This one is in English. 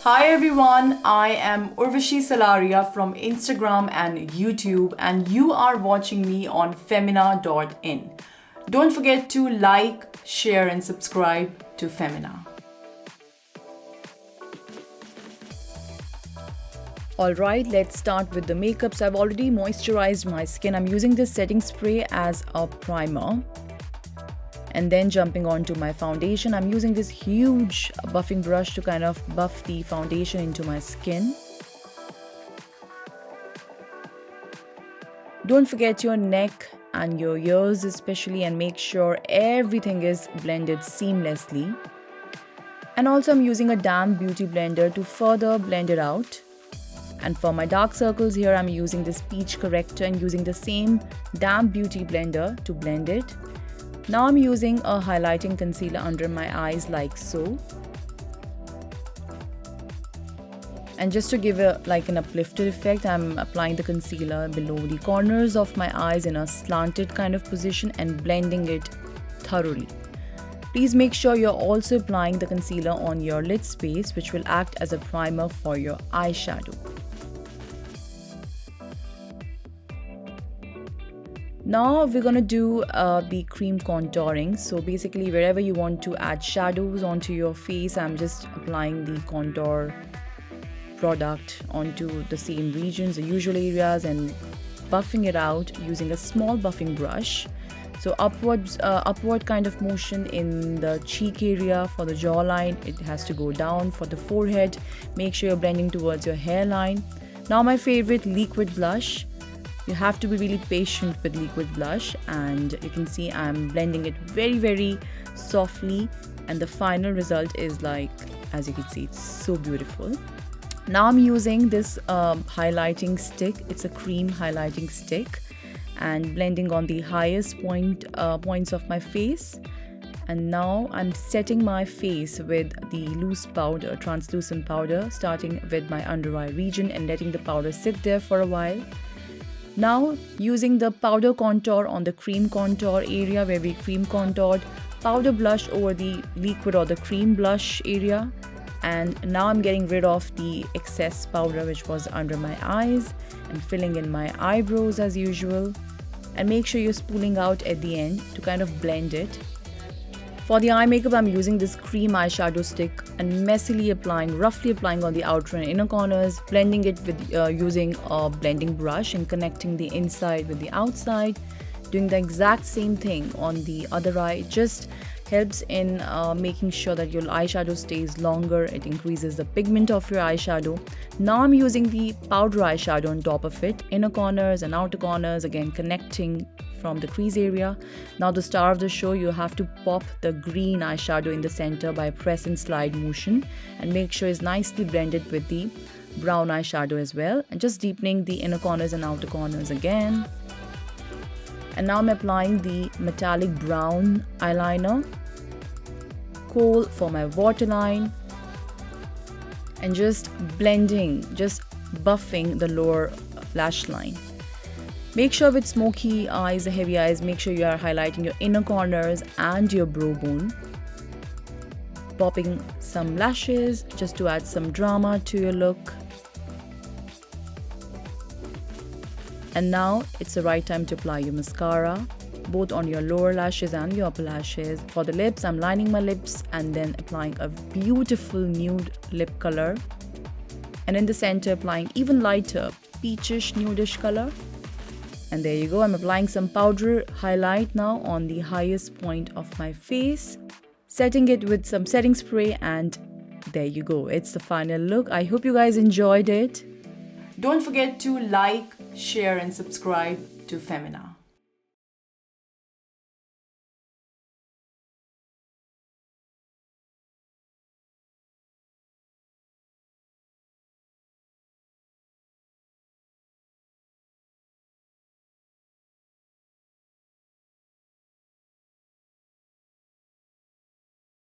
Hi everyone, I am Urvashi Salaria from Instagram and YouTube, and you are watching me on Femina.in. Don't forget to like, share and subscribe to Femina. Alright, let's start with the makeup. So I've already moisturized my skin. I'm using this setting spray as a primer. And then jumping on to my foundation, I'm using this huge buffing brush to kind of buff the foundation into my skin. Don't forget your neck and your ears especially, and make sure everything is blended seamlessly. And also I'm using a damp beauty blender to further blend it out. And for my dark circles here, I'm using this peach corrector and using the same damp beauty blender to blend it. Now I'm using a highlighting concealer under my eyes like so. And just to give an uplifted effect, I'm applying the concealer below the corners of my eyes in a slanted kind of position and blending it thoroughly. Please make sure you're also applying the concealer on your lid space, which will act as a primer for your eyeshadow. Now we're going to do the cream contouring. So basically wherever you want to add shadows onto your face, I'm just applying the contour product onto the same regions, the usual areas, and buffing it out using a small buffing brush. So upward kind of motion in the cheek area for the jawline. It has to go down for the forehead. Make sure you're blending towards your hairline. Now my favorite, liquid blush. You have to be really patient with liquid blush, and you can see I'm blending it very softly, and the final result is as you can see, it's so beautiful. Now I'm using this highlighting stick. It's a cream highlighting stick, and blending on the highest points of my face. And now I'm setting my face with the loose powder, translucent powder, starting with my under eye region and letting the powder sit there for a while. Now using the powder contour on the cream contour area where we cream contoured, powder blush over the liquid or the cream blush area. And now I'm getting rid of the excess powder which was under my eyes and filling in my eyebrows as usual. And make sure you're spooling out at the end to kind of blend it. For the eye makeup, I'm using this cream eyeshadow stick and roughly applying on the outer and inner corners, blending it with using a blending brush and connecting the inside with the outside. Doing the exact same thing on the other eye. It just helps in making sure that your eyeshadow stays longer. It increases the pigment of your eyeshadow. Now I'm using the powder eyeshadow on top of it, inner corners and outer corners, again connecting from the crease area. Now the star of the show, you have to pop the green eyeshadow in the center by press and slide motion, and make sure it's nicely blended with the brown eyeshadow as well, and just deepening the inner corners and outer corners again. And now I'm applying the metallic brown eyeliner, kohl for my waterline, and just blending, just buffing the lower lash line. Make sure with smoky eyes, heavy eyes, make sure you are highlighting your inner corners and your brow bone. Popping some lashes just to add some drama to your look. And now it's the right time to apply your mascara, both on your lower lashes and your upper lashes. For the lips, I'm lining my lips and then applying a beautiful nude lip color. And in the center, applying even lighter peachish nudish color. And there you go, I'm applying some powder highlight now on the highest point of my face, setting it with some setting spray, and there you go. It's the final look. I hope you guys enjoyed it. Don't forget to like, share and subscribe to Femina.